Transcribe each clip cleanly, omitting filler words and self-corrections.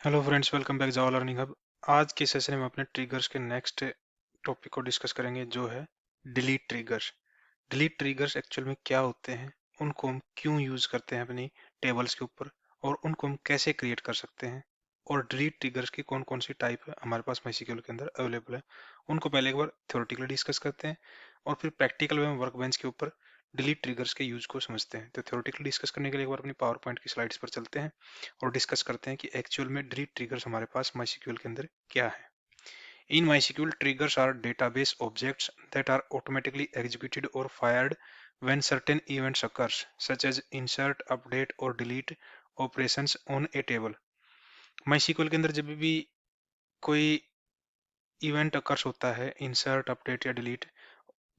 Hello friends, welcome back जावा learning hub. आज के session में अपने ट्रिगर्स के नेक्स्ट टॉपिक को डिस्कस करेंगे, जो है delete triggers. Delete triggers actual में क्या होते हैं, उनको हम क्यों यूज करते हैं अपनी टेबल्स के ऊपर, और उनको हम कैसे क्रिएट कर सकते हैं, और डिलीट ट्रिगर्स की कौन कौन सी टाइप हमारे पास MySQL के अंदर अवेलेबल है। उनको पहले एक बार थ्योरेटिकली डिस्कस करते हैं, और फिर प्रैक्टिकल वे में वर्कबेंच के ऊपर डिलीट ट्रिगर्स के यूज को समझते हैं। तो थ्योरेटिकली डिस्कस करने के लिए एक बार अपनी पावर पॉइंट की स्लाइड्स पर चलते हैं और डिस्कस करते हैं कि एक्चुअल में डिलीट ट्रिगर्स हमारे पास MySQL के अंदर क्या है। In MySQL, triggers are database objects that are automatically executed or fired when certain events occurs, such as insert, update or delete operations on a table. MySQL के अंदर जब भी कोई इवेंट अकर्स होता है, इंसर्ट, अपडेट या delete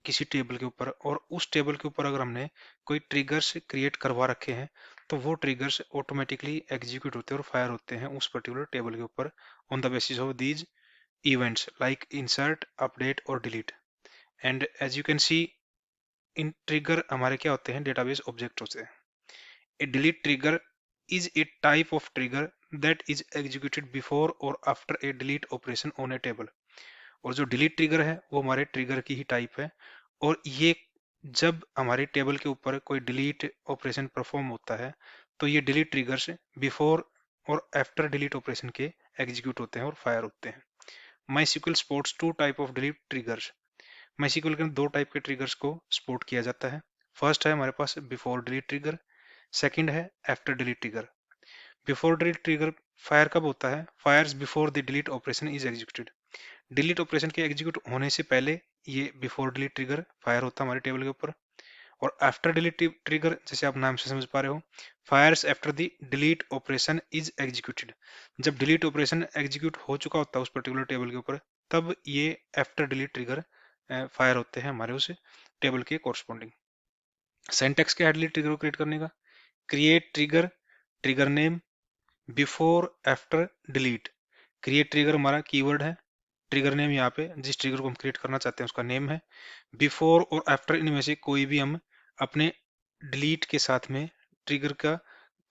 किसी table के ऊपर, और उस टेबल के ऊपर अगर हमने कोई ट्रिगर्स क्रिएट करवा रखे हैं, तो वो ट्रिगर्स ऑटोमेटिकली एग्जीक्यूट होते हैं और फायर होते हैं उस पर्टिकुलर टेबल के ऊपर on the basis of these events like insert, update और delete. And as you can see, in trigger हमारे क्या होते हैं, डेटाबेस ऑब्जेक्ट होते हैं। A delete trigger is a type of trigger that is executed before or after a delete operation on a table. और जो delete trigger है वो हमारे ट्रिगर की ही टाइप है, और ये जब हमारे टेबल के ऊपर कोई डिलीट ऑपरेशन परफॉर्म होता है, तो ये डिलीट ट्रिगर्स बिफोर और आफ्टर डिलीट ऑपरेशन के एग्जीक्यूट होते हैं और फायर होते हैं। MySQL supports two type of delete triggers. MySQL के अंदर दो टाइप के ट्रिगर्स को सपोर्ट किया जाता है। फर्स्ट है हमारे पास बिफोर डिलीट ट्रिगर, सेकंड है after delete trigger. Before delete trigger fire कब होता है? Fires before the delete operation is executed. Delete operation के एग्जीक्यूट होने से पहले ये बिफोर डिलीट ट्रिगर फायर होता है हमारे टेबल के ऊपर। और आफ्टर डिलीट ट्रिगर, जैसे आप नाम से समझ पा रहे हो, fires after the delete operation is executed. जब डिलीट ऑपरेशन एग्जीक्यूट हो चुका होता है उस पर्टिकुलर टेबल के ऊपर, तब ये आफ्टर डिलीट ट्रिगर फायर होते हैं हमारे उस टेबल के कोरस्पॉन्डिंग। सिंटैक्स क्या है डिलीट ट्रिगर को क्रिएट करने का? Create trigger, trigger name, before after delete. Create trigger हमारा कीवर्ड है, ट्रिगर नेम यहाँ पे जिस ट्रिगर को हम क्रिएट करना चाहते हैं उसका नेम है। बिफोर और आफ्टर इनमें से कोई भी हम अपने डिलीट के साथ में ट्रिगर का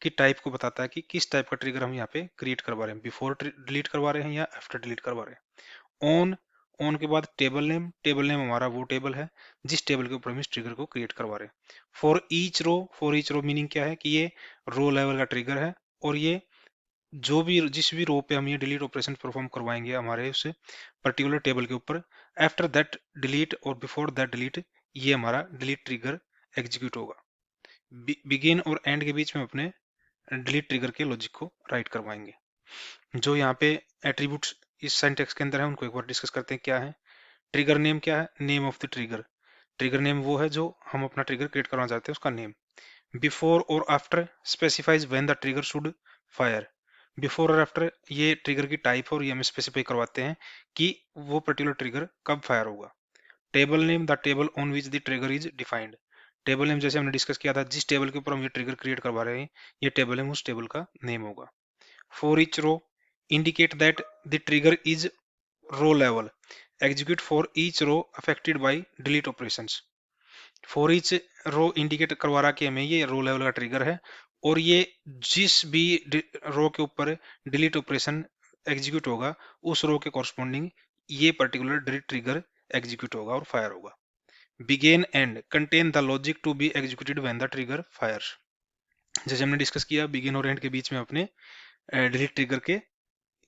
की टाइप को बताता है कि किस टाइप का ट्रिगर हम यहाँ पे क्रिएट करवा रहे हैं, बिफोर डिलीट करवा रहे हैं या आफ्टर डिलीट करवा रहे हैं। ऑन, ऑन के बाद टेबल नेम, टेबल नेम हमारा वो टेबल है जिस टेबल के ऊपर हम इस ट्रिगर को क्रिएट करवा रहे हैं। फॉर ईच रो मीनिंग क्या है कि ये रो लेवल का ट्रिगर है, और ये जो भी जिस भी रो पे हम ये डिलीट ऑपरेशन परफॉर्म करवाएंगे हमारे उस पर्टिकुलर टेबल के ऊपर, आफ्टर दैट डिलीट और बिफोर दैट डिलीट, ये हमारा डिलीट ट्रिगर एग्जीक्यूट होगा। बिगिन और एंड के बीच में अपने डिलीट ट्रिगर के लॉजिक को राइट करवाएंगे। जो यहाँ पे एट्रीब्यूट्स इस सिंटैक्स के अंदर है उनको एक बार डिस्कस करते हैं। क्या है ट्रिगर नेम? क्या है name of the trigger? Trigger name वो है जो हम अपना ट्रिगर क्रिएट करना चाहते हैं उसका नेम। बिफोर और after specifies when the trigger should fire. Before और आफ्टर ये ट्रिगर की टाइप है, और ये हमें स्पेसिफाई करवाते हैं कि वो पर्टिकुलर ट्रिगर कब फायर होगा। Table name, the table on which the trigger is defined. Table name जैसे हमने डिस्कस किया था, जिस टेबल के ऊपर हम ये ट्रिगर क्रिएट करवा रहे हैं, ये टेबल नेम उस टेबल का नेम होगा। For each row indicate that the trigger is row level, execute for each row affected by delete operations. For each row indicate करवा रहा कि हमें ये रो लेवल का ट्रिगर है, और ये जिस भी रो के ऊपर डिलीट ऑपरेशन एग्जीक्यूट होगा उस रो के कॉरस्पॉन्डिंग ये पर्टिकुलर डिलीट ट्रिगर एग्जीक्यूट होगा और फायर होगा। Begin and contain the logic to be executed when the trigger fires. जैसे हमने डिस्कस किया, बिगिन और एंड के बीच में अपने डिलीट ट्रिगर के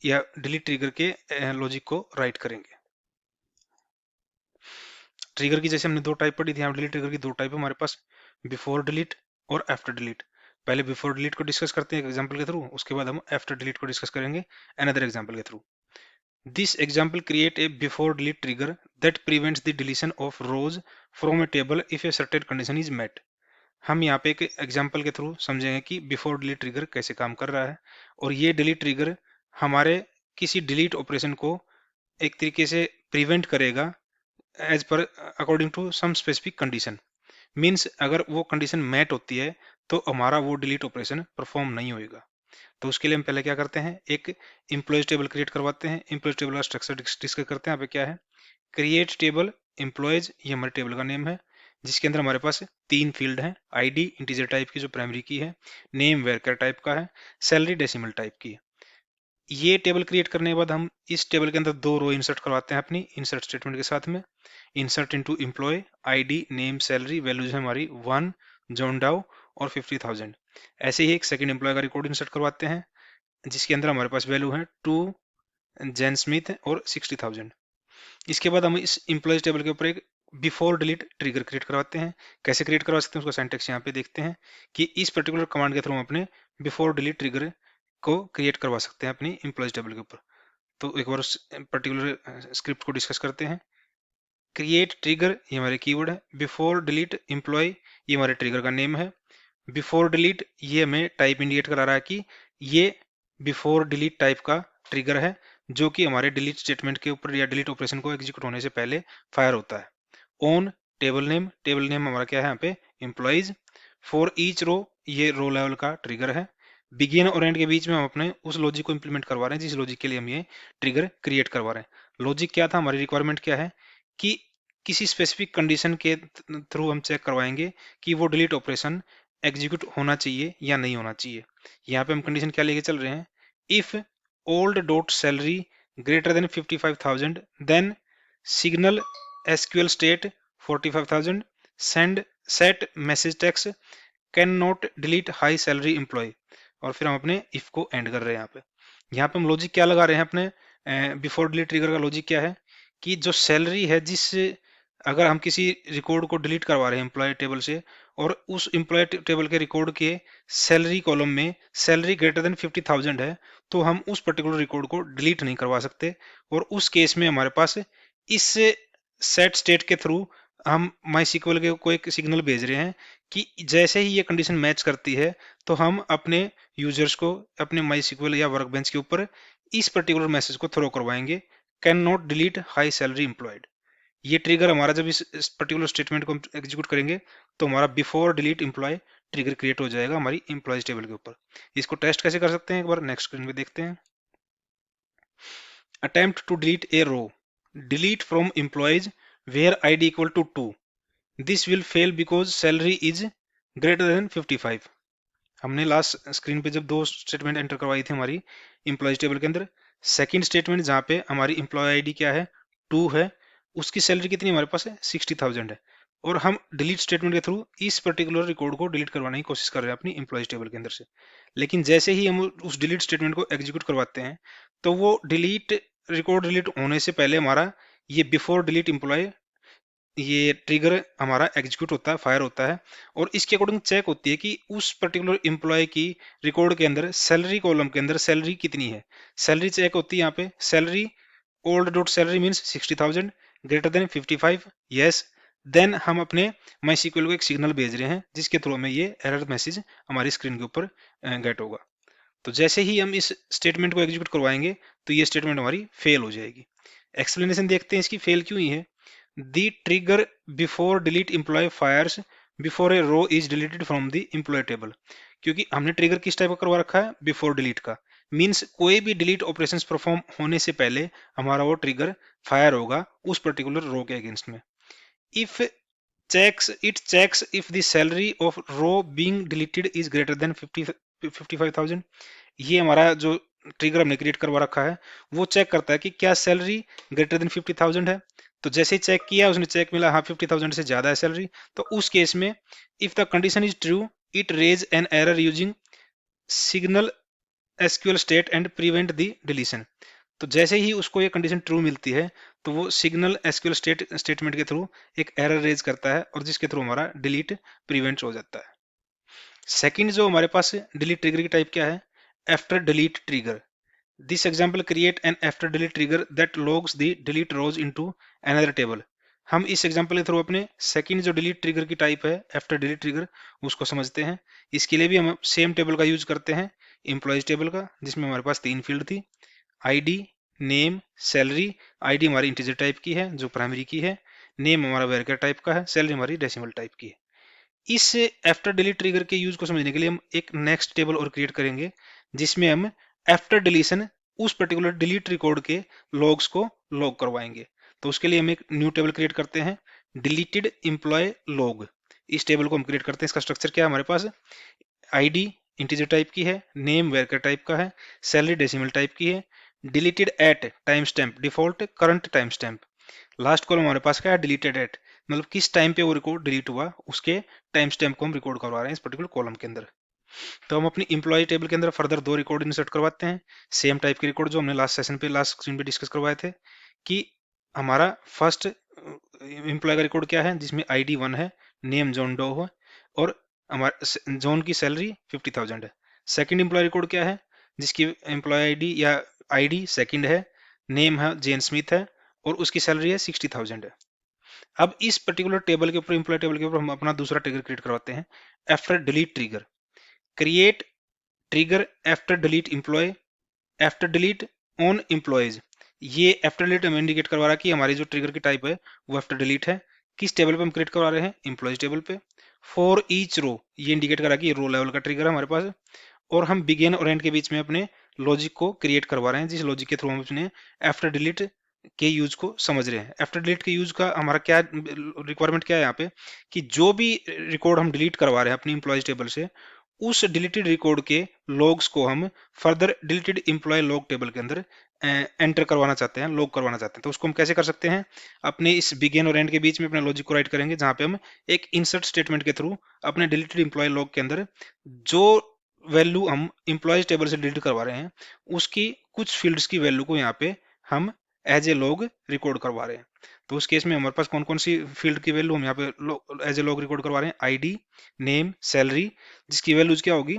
या डिलीट ट्रिगर के लॉजिक को राइट करेंगे। ट्रिगर की जैसे हमने दो टाइप पढ़ी थी, यहाँ डिलीट ट्रिगर की दो टाइप है हमारे पास, बिफोर डिलीट और आफ्टर डिलीट। पहले बिफोर डिलीट को डिस्कस करते हैं एक एग्जांपल के थ्रू, उसके बाद हम आफ्टर डिलीट को डिस्कस करेंगे अनदर एग्जांपल के through. This example create a before delete trigger that prevents the deletion of rows from a table if a certain condition is met. हम यहाँ पे एक एग्जांपल के थ्रू समझेंगे कि बिफोर डिलीट ट्रिगर कैसे काम कर रहा है, और ये डिलीट ट्रिगर हमारे किसी डिलीट ऑपरेशन को एक तरीके से प्रिवेंट करेगा as per according to some specific condition. Means अगर वो कंडीशन मैट होती है तो हमारा वो डिलीट ऑपरेशन परफॉर्म नहीं होएगा। तो उसके लिए हम पहले क्या करते हैं, एक एम्प्लॉयज टेबल क्रिएट करवाते हैं। एम्प्लॉयज टेबल का स्ट्रक्चर डिस्कस करते हैं। यहाँ पे क्या है, क्रिएट टेबल एम्प्लॉयज, ये हमारे टेबल का नेम है, जिसके अंदर हमारे पास तीन फील्ड हैं। आईडी इंटीजर टाइप की जो प्राइमरी की है, नेम वेरकर टाइप का है, सैलरी डेसिमल टाइप की है। ये टेबल क्रिएट करने के बाद हम इस टेबल के अंदर 2 रो इंसर्ट करवाते हैं अपनी इंसर्ट स्टेटमेंट के साथ में। Insert into employee, ID, name, salary, values है हमारी 1, जॉन डाउ और 50,000। ऐसे ही एक सेकंड एम्प्लॉय का रिकॉर्ड इंसर्ट करवाते हैं जिसके अंदर हमारे पास वैल्यू है 2, जैन स्मिथ और 60,000। इसके बाद हम इस एम्प्लॉयज टेबल के ऊपर एक बिफोर डिलीट ट्रिगर क्रिएट करवाते हैं। कैसे क्रिएट करवा सकते हैं उसका सिंटैक्स यहाँ पे देखते हैं कि इस पर्टिकुलर कमांड के थ्रू हम अपने बिफोर डिलीट ट्रिगर को क्रिएट करवा सकते हैं अपनी एम्प्लॉयज टेबल के ऊपर। तो एक बार उस पर्टिकुलर स्क्रिप्ट को डिस्कस करते हैं। क्रिएट ट्रिगर ये हमारे कीवर्ड है, बिफोर डिलीट एम्प्लॉय ये हमारे ट्रिगर का नेम है, बिफोर डिलीट ये हमें टाइप इंडिकेट करा रहा है कि ये बिफोर डिलीट टाइप का ट्रिगर है जो कि हमारे डिलीट स्टेटमेंट के ऊपर या डिलीट ऑपरेशन को एग्जीक्यूट होने से पहले फायर होता है। ऑन टेबल नेम हमारा क्या है यहाँ पे एम्प्लॉइज। फॉर ईच रो ये रो लेवल का ट्रिगर है। बिगिन और एंड के बीच में हम अपने उस लॉजिक को इंप्लीमेंट करवा रहे हैं जिस लॉजिक के लिए हम ये ट्रिगर क्रिएट करवा रहे हैं। लॉजिक क्या था, हमारी रिक्वायरमेंट क्या है कि किसी स्पेसिफिक कंडीशन के थ्रू हम चेक करवाएंगे कि वो डिलीट ऑपरेशन एग्जीक्यूट होना चाहिए या नहीं होना चाहिए। यहाँ पे हम कंडीशन क्या लेके चल रहे हैं, if old dot salary greater than 55,000 then signal SQL state 45,000 send set message text can not delete high salary employee. और फिर हम अपने इफ को एंड कर रहे हैं। यहाँ पे हम लॉजिक क्या लगा रहे हैं अपने बिफोर डिलीट ट्रिगर का लॉजिक क्या है कि जो सैलरी है जिस अगर हम किसी रिकॉर्ड को डिलीट करवा रहे हैं एम्प्लॉय टेबल से और उस एम्प्लॉय टेबल के रिकॉर्ड के सैलरी कॉलम में सैलरी ग्रेटर देन 50,000 है तो हम उस पर्टिकुलर रिकॉर्ड को डिलीट नहीं करवा सकते। और उस केस में हमारे पास इस सेट स्टेट के थ्रू हम माई सिक्वल के को एक सिग्नल भेज रहे हैं कि जैसे ही ये कंडीशन मैच करती है तो हम अपने यूजर्स को अपने माई सिक्वल या वर्कबेंच के ऊपर इस पर्टिकुलर मैसेज को थ्रो करवाएंगे, can not delete high salary employed. ये ट्रिगर हमारा जब इस पर्टिकुलर स्टेटमेंट को एग्जीक्यूट करेंगे तो हमारा before delete employee trigger create हो जाएगा हमारी एम्प्लॉयज टेबल के ऊपर। इसको टेस्ट कैसे कर सकते हैं एक बार नेक्स्ट स्क्रीन पे देखते हैं। Attempt to delete a row, delete from employees where ID equal to 2, this will fail because salary is greater than 55। हमने लास्ट स्क्रीन पे जब 2 स्टेटमेंट एंटर करवाई थी हमारी एम्प्लॉयज टेबल के अंदर, सेकंड स्टेटमेंट जहाँ पे हमारी एम्प्लॉय आईडी क्या है 2 है, उसकी सैलरी कितनी हमारे पास है 60,000 है और हम डिलीट स्टेटमेंट के थ्रू इस पर्टिकुलर रिकॉर्ड को डिलीट करवाने की कोशिश कर रहे हैं अपनी एम्प्लॉयज टेबल के अंदर से। लेकिन जैसे ही हम उस डिलीट स्टेटमेंट को एग्जीक्यूट करवाते हैं तो वो डिलीट रिकॉर्ड डिलीट होने से पहले हमारा ये बिफोर डिलीट एम्प्लॉय ये ट्रिगर हमारा एग्जीक्यूट होता है, फायर होता है और इसके अकॉर्डिंग चेक होती है कि उस पर्टिकुलर एम्प्लॉय की रिकॉर्ड के अंदर सैलरी कॉलम के अंदर सैलरी कितनी है। सैलरी चेक होती है यहाँ पे, salary old dot salary means 60,000 greater than 55, yes. Then हम अपने माई सीक्वल को एक सिग्नल भेज रहे हैं जिसके थ्रू हमें ये एरर मैसेज हमारी स्क्रीन के ऊपर गेट होगा। तो जैसे ही हम इस स्टेटमेंट को एग्जीक्यूट करवाएंगे तो ये स्टेटमेंट हमारी फेल हो जाएगी। एक्सप्लेनेशन देखते हैं इसकी फेल क्यों ही है। The trigger before delete employee fires before a row is deleted from the employee table। क्योंकि हमने ट्रिगर किस टाइप का करवा रखा है, बिफोर डिलीट का। मीन्स कोई भी डिलीट ऑपरेशंस परफॉर्म होने से पहले हमारा वो ट्रिगर फायर होगा उस पर्टिकुलर रो के अगेंस्ट में। If checks if the salary of row being deleted is greater than 55,000। ये हमारा जो ट्रिगर हमने क्रिएट करवा रखा है वो चेक करता है कि क्या सैलरी ग्रेटर देन 50,000 है। तो जैसे ही चेक किया उसने चेक मिला हाँ 50,000 से ज्यादा है सैलरी, तो उस केस में if the condition is true it raise an error using signal SQL state and prevent the deletion. तो जैसे ही उसको ये कंडीशन ट्रू मिलती है तो वो सिग्नल एसक्यूएल स्टेटमेंट के थ्रू एक एरर रेज करता है और जिसके थ्रू हमारा डिलीट प्रिवेंट हो जाता है। सेकंड जो हमारे पास डिलीट ट्रिगर की टाइप क्या है, after delete trigger. This example create an after delete trigger that logs the delete rows into another table। हम इस एग्जाम्पल के थ्रू अपने सेकंड जो डिलीट ट्रिगर की टाइप है आफ्टर डिलीट ट्रिगर उसको समझते हैं। इसके लिए भी हम सेम टेबल का यूज करते हैं, एम्प्लॉयज टेबल का, जिसमें हमारे पास 3 फील्ड थी, आईडी, नेम, सैलरी। आईडी हमारी इंटीजर टाइप की है जो प्राइमरी की है, नेम हमारा वेरिएबल टाइप का है, सैलरी हमारी डेसिमल टाइप की है। इस आफ्टर डिलीट ट्रिगर के यूज को समझने के लिए हम एक नेक्स्ट टेबल और क्रिएट करेंगे जिसमें हम आफ्टर डिलीशन उस पर्टिकुलर डिलीट रिकॉर्ड के लॉग्स को लॉग करवाएंगे। तो उसके लिए हम एक न्यू टेबल क्रिएट करते हैं, डिलीटेड एम्प्लॉय लॉग। इस टेबल को हम क्रिएट करते हैं। इसका स्ट्रक्चर क्या है हमारे पास, आईडी इंटीजर टाइप की है, नेम वेरिएबल टाइप का है, सैलरी डेसिमल टाइप की है, deleted at time stamp default current time stamp. Last column हमारे पास क्या है, डिलीटेड एट, मतलब किस टाइम पे वो रिकॉर्ड डिलीट हुआ उसके टाइम स्टैम्प को हम रिकॉर्ड करवा रहे हैं इस पर्टिकुलर कॉलम के अंदर। तो हम अपनी इंप्लॉय टेबल के अंदर फर्दर दो रिकॉर्ड इंसर्ट करवाते हैं, सेम टाइप के रिकॉर्ड जो हमने लास्ट सीन पे डिस्कस करवाए थे, कि हमारा फर्स्ट एम्प्लॉय का रिकॉर्ड क्या है जिसमें आईडी 1 है, नेम जॉन डो है, और हमारा जॉन की सैलरी 50,000 है। सेकंड एम्प्लॉय रिकॉर्ड क्या है जिसकी एम्प्लॉय आईडी या आईडी सेकंड है, नेम है जेन स्मिथ है, और उसकी सैलरी है 60,000 है। अब इस पर्टिकुलर टेबल के ऊपर, एम्प्लॉय टेबल के ऊपर हम अपना दूसरा ट्रिगर क्रिएट करवाते हैं, after delete trigger. Create trigger after delete employee, after delete on employees. ये आफ्टर डिलीट हमें इंडिकेट करवा रहा है कि हमारी जो ट्रिगर की टाइप है वो आफ्टर डिलीट है। किस टेबल पे हम क्रिएट करवा रहे हैं, एम्प्लॉयज टेबल पे। फॉर ईच रो, ये इंडिकेट करा कि ये रो लेवल का ट्रिगर है हमारे पास। और हम बिगिन और एंड के बीच में अपने लॉजिक को क्रिएट करवा रहे हैं, जिस लॉजिक के थ्रू हम अपने आफ्टर डिलीट के यूज को समझ रहे हैं। आफ्टर डिलीट के यूज का हमारा क्या रिक्वायरमेंट क्या है यहाँ पे, कि जो भी रिकॉर्ड हम डिलीट करवा रहे हैं अपनी इंप्लॉयज टेबल से, उस डिलीटेड रिकॉर्ड के लॉग्स को हम further deleted employee log table के अंदर एंटर करवाना चाहते हैं, लॉग करवाना चाहते हैं। तो उसको हम कैसे कर सकते हैं, अपने इस बिगिन और एंड के बीच में अपने लॉजिक को राइट करेंगे, जहां पे हम एक इंसर्ट स्टेटमेंट के थ्रू अपने डिलीटेड एम्प्लॉय लॉग के अंदर जो वैल्यू हम एम्प्लॉयज टेबल से डिलीट करवा रहे हैं उसकी कुछ फील्ड्स की वैल्यू को यहाँ पे हम एज ए लॉग रिकॉर्ड करवा रहे हैं। तो उस केस में हमारे पास कौन कौन सी फील्ड की वैल्यू हम यहाँ पे एज ए लॉग रिकॉर्ड करवा रहे हैं, आईडी, नेम, सैलरी, जिसकी वैल्यूज क्या होगी,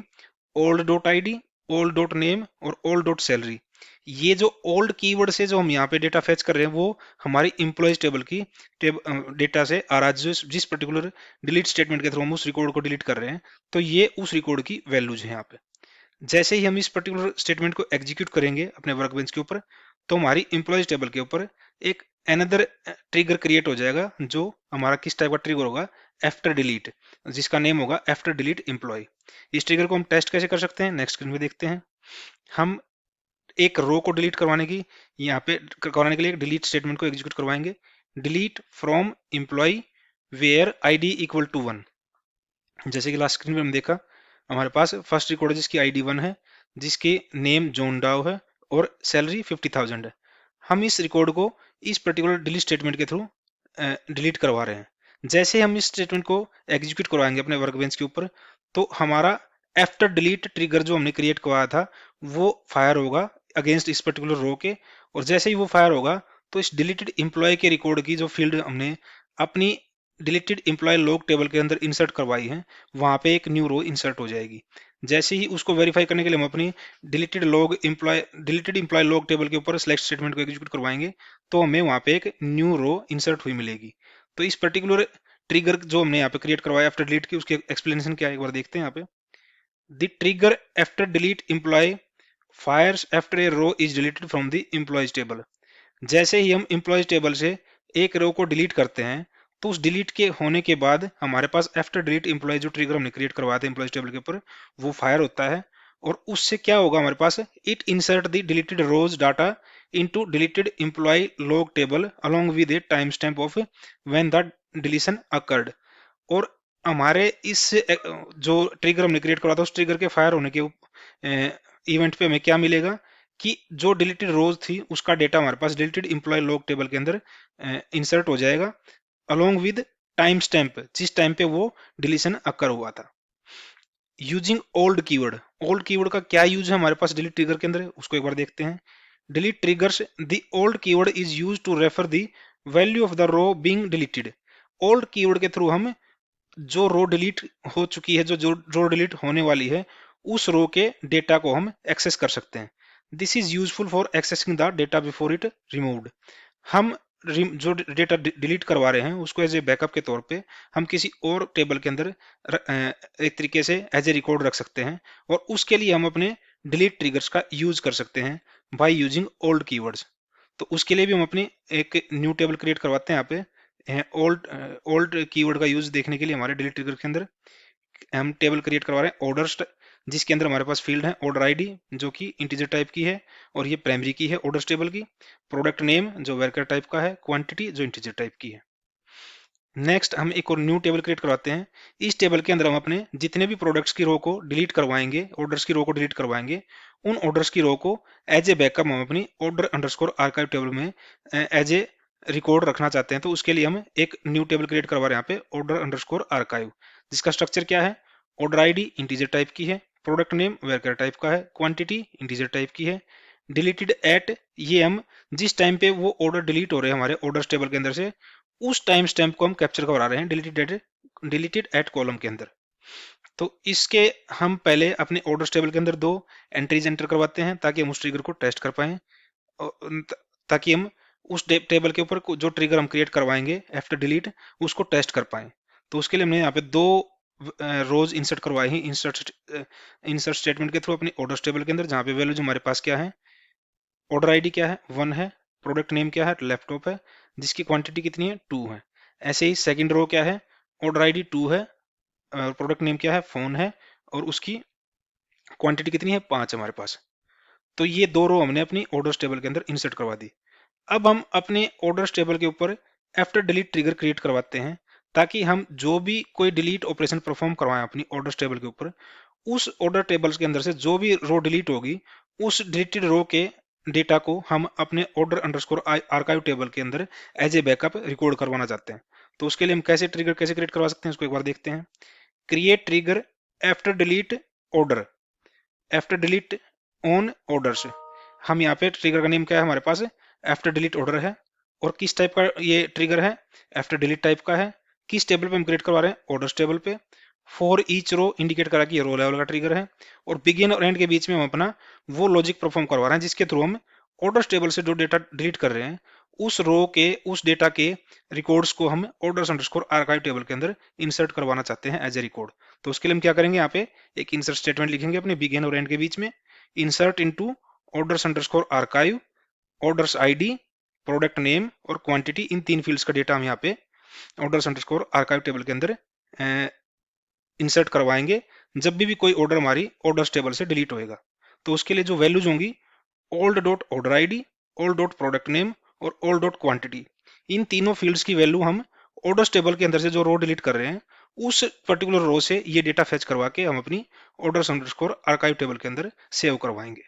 old dot ID, old dot name और ओल्ड डॉट सैलरी। ये जो ओल्ड कीवर्ड से जो हम यहाँ पे डेटा फेच कर रहे हैं वो हमारी इंप्लॉयज टेबल की डेटा से आ रहा है, जिस पर्टिकुलर डिलीट स्टेटमेंट के थ्रू हम उस रिकॉर्ड को डिलीट कर रहे हैं। तो ये उस रिकॉर्ड की वैल्यूज है यहाँ पे। जैसे ही हम इस पर्टिकुलर स्टेटमेंट को एग्जीक्यूट करेंगे अपने वर्कबेंच के ऊपर, तो हमारी इंप्लॉयज टेबल के ऊपर एक अनदर ट्रिगर क्रिएट हो जाएगा, जो हमारा किस टाइप का ट्रिगर होगा, आफ्टर डिलीट, जिसका नेम होगा आफ्टर डिलीट एम्प्लॉय। इस ट्रिगर को हम टेस्ट कैसे कर सकते हैं, नेक्स्ट स्क्रीन में देखते हैं। हम एक रो को डिलीट करवाने की, यहाँ पे करवाने के लिए एक डिलीट स्टेटमेंट को एग्जीक्यूट करवाएंगे, delete from employee where ID equal to 1। जैसे कि लास्ट स्क्रीन में हम देखा, हमारे पास फर्स्ट रिकॉर्ड है जिसकी आईडी 1 है, जिसकी नेम जॉन डाउ है और सैलरी 50,000 है। हम इस रिकॉर्ड को इस पर्टिकुलर डिलीट स्टेटमेंट के थ्रू डिलीट करवा रहे हैं। जैसे हम इस स्टेटमेंट को एग्जीक्यूट करवाएंगे अपने वर्कबेंच के ऊपर, तो हमारा आफ्टर डिलीट ट्रिगर जो हमने क्रिएट करवाया था वो फायर होगा अगेंस्ट इस पर्टिकुलर रो के। और जैसे ही वो फायर होगा, तो इस डिलीटेड एम्प्लॉय के रिकॉर्ड की जो फील्ड हमने अपनी डिलीटेड एम्प्लॉय लॉग टेबल के अंदर इंसर्ट करवाई है, वहां पे एक न्यू रो इंसर्ट हो जाएगी। जैसे ही उसको वेरीफाई करने के लिए हम अपनी डिलीटेड एम्प्लॉय लॉग टेबल के ऊपर सेलेक्ट स्टेटमेंट को एग्जीक्यूट करवाएंगे, तो हमें वहां पे एक न्यू रो इंसर्ट हुई मिलेगी। तो इस पर्टिकुलर ट्रिगर जो हमने यहाँ पे क्रिएट करवाया आफ्टर डिलीट की, उसकी एक्सप्लेनेशन क्या है एक बार देखते हैं यहाँ पे। The trigger after delete employee fires after a row is deleted from the employees table. जैसे ही हम एम्प्लॉयज टेबल से एक रो को डिलीट करते हैं, तो उस डिलीट के होने के बाद हमारे पास आफ्टर डिलीट एम्प्लॉय जो ट्रिगर हमने क्रिएट करवाया था एम्प्लॉयज टेबल के ऊपर, वो फायर होता है। और उससे क्या होगा हमारे पास, it insert the deleted rows data into deleted employee log table along with a time stamp of when the deletion occurred. और हमारे इस जो ट्रिगर हमने क्रिएट करवा था उस ट्रिगर के फायर होने के इवेंट पे हमें क्या मिलेगा, कि जो डिलीटेड रोज थी उसका डेटा हमारे पास डिलीटेड एम्प्लॉय लॉग टेबल के अंदर इंसर्ट हो जाएगा अलोंग विद टाइम स्टैम्प, जिस टाइम पे वो डिलीशन अकर हुआ था। Using old keyword, old keyword का क्या यूज है हमारे पास डिलीट ट्रिगर के अंदर, उसको एक बार देखते हैं। Delete triggers the old keyword is use to refer the value of the row being deleted. Old keyword के थ्रू हम जो रो डिलीट हो चुकी है, जो रो डिलीट होने वाली है, उस रो के डेटा को हम एक्सेस कर सकते हैं। This is useful for accessing the data before it removed. हम जो डेटा डिलीट करवा रहे हैं उसको एज ए बैकअप के तौर पे हम किसी और टेबल के अंदर एक तरीके से एज ए रिकॉर्ड रख सकते हैं, और उसके लिए हम अपने डिलीट ट्रिगर्स का यूज कर सकते हैं बाय यूजिंग ओल्ड कीवर्ड्स। तो उसके लिए भी हम अपनी एक न्यू टेबल क्रिएट करवाते हैं यहाँ पे। ओल्ड ओल्ड कीवर्ड का यूज देखने के लिए हमारे डिलीट ट्रिगर के अंदर हम टेबल क्रिएट करवा रहे हैं ऑर्डर्स, जिसके अंदर हमारे पास फील्ड है ऑर्डर आईडी जो कि इंटीजर टाइप की है, और ये प्राइमरी की है ऑर्डर्स टेबल की, प्रोडक्ट नेम जो वेरिएबल टाइप का है, क्वांटिटी जो इंटीजर टाइप की है। नेक्स्ट हम एक और न्यू टेबल क्रिएट करवाते हैं। इस टेबल के अंदर हम अपने जितने भी प्रोडक्ट्स की रो को डिलीट करवाएंगे, ऑर्डर्स की रो को डिलीट करवाएंगे, उन ऑर्डर्स की रो को एज ए बैकअप हम अपनी ऑर्डर अंडरस्कोर आर्काइव टेबल में एज ए रिकॉर्ड रखना चाहते हैं। तो उसके लिए हम एक न्यू टेबल क्रिएट करवा रहे हैं यहाँ पे, ऑर्डर अंडरस्कोर आर्काइव, जिसका स्ट्रक्चर क्या है, ऑर्डर आईडी इंटीजर टाइप की है, प्रोडक्ट नेम वेरकर टाइप का है, क्वांटिटी इंटीजर टाइप की है, डिलीटेड एट, ये हम जिस टाइम पे वो ऑर्डर डिलीट हो रहे हैं हमारे ऑर्डर्स टेबल के अंदर से, उस टाइम स्टैम्प को हम कैप्चर करवा रहे हैं डिलीटेड एट कॉलम के अंदर। तो इसके हम पहले अपने ऑर्डर्स टेबल के अंदर दो एंट्रीज एंटर करवाते हैं ताकि हम उस ट्रिगर को टेस्ट कर पाए, ताकि हम उस टेबल के ऊपर जो ट्रिगर हम क्रिएट करवाएंगे आफ्टर डिलीट उसको टेस्ट कर पाए। तो उसके लिए हमने यहाँ पे दो रोज इंसर्ट करवाए हैं इंसर्ट स्टेटमेंट के थ्रू अपनी ऑर्डर्स टेबल के अंदर, जहाँ पे वैल्यूज हमारे पास क्या है, ऑर्डर आईडी क्या है 1 है, प्रोडक्ट नेम क्या है लैपटॉप है, जिसकी क्वांटिटी कितनी है 2 है। ऐसे ही सेकंड रो क्या है, ऑर्डर आईडी 2 है, प्रोडक्ट नेम क्या है फोन है, और उसकी क्वांटिटी कितनी है 5 हमारे पास। तो ये दो रो हमने अपनी ऑर्डर्स टेबल के अंदर इंसर्ट करवा दी। अब हम अपने ऑर्डर्स टेबल के ऊपर आफ्टर डिलीट ट्रिगर क्रिएट करवाते हैं, ताकि हम जो भी कोई डिलीट ऑपरेशन परफॉर्म करवाएं अपनी ऑर्डर्स टेबल के ऊपर, उस ऑर्डर टेबल्स के अंदर से जो भी रो डिलीट होगी, उस डिलीटेड रो के डेटा को हम अपने ऑर्डर अंडरस्कोर आर्काइव टेबल के अंदर एज ए बैकअप रिकॉर्ड करवाना चाहते हैं। तो उसके लिए हम कैसे ट्रिगर कैसे क्रिएट करवा सकते हैं उसको एक बार देखते हैं। Create trigger after delete order, after delete on orders. हम यहाँ पे ट्रिगर का नेम क्या है हमारे पास, आफ्टर डिलीट ऑर्डर है, और किस टाइप का ये ट्रिगर है, आफ्टर डिलीट टाइप का है। किस टेबल पे हम क्रिएट करवा रहे हैं, ऑर्डर्स टेबल पे। फॉर ईच रो इंडिकेट करा कि ये रो लेवल का ट्रिगर है, और बिगिन और एंड के बीच में हम अपना वो लॉजिक परफॉर्म करवा रहे हैं जिसके थ्रू हम ऑर्डर्स टेबल से जो डेटा डिलीट कर रहे हैं, उस रो के उस डेटा के रिकॉर्ड्स को हम ऑर्डर्स अंडरस्कोर आर्काइव टेबल के अंदर इंसर्ट करवाना चाहते हैं एज ए रिकॉर्ड। तो उसके लिए हम क्या करेंगे, यहाँ पे एक इंसर्ट स्टेटमेंट लिखेंगे अपने बिगिन और एंड के बीच में, insert into orders underscore archive, orders ID, product name और क्वांटिटी, इन तीन फील्ड्स का डेटा हम यहाँ पे ऑर्डर्स अंडरस्कोर आर्काइव टेबल के अंदर इंसर्ट करवाएंगे जब भी कोई ऑर्डर हमारी ऑर्डर्स टेबल से डिलीट होएगा। तो उसके लिए जो वैल्यूज होंगी, old dot order ID, old dot product name और ओल्ड डॉट क्वांटिटी, इन तीनों फील्ड्स की वैल्यू हम ऑर्डर्स टेबल के अंदर से जो रो डिलीट कर रहे हैं, उस पर्टिकुलर रो से ये डेटा फेच करवा के हम अपनी ऑर्डर्स अंडरस्कोर आर्काइव टेबल के अंदर सेव करवाएंगे।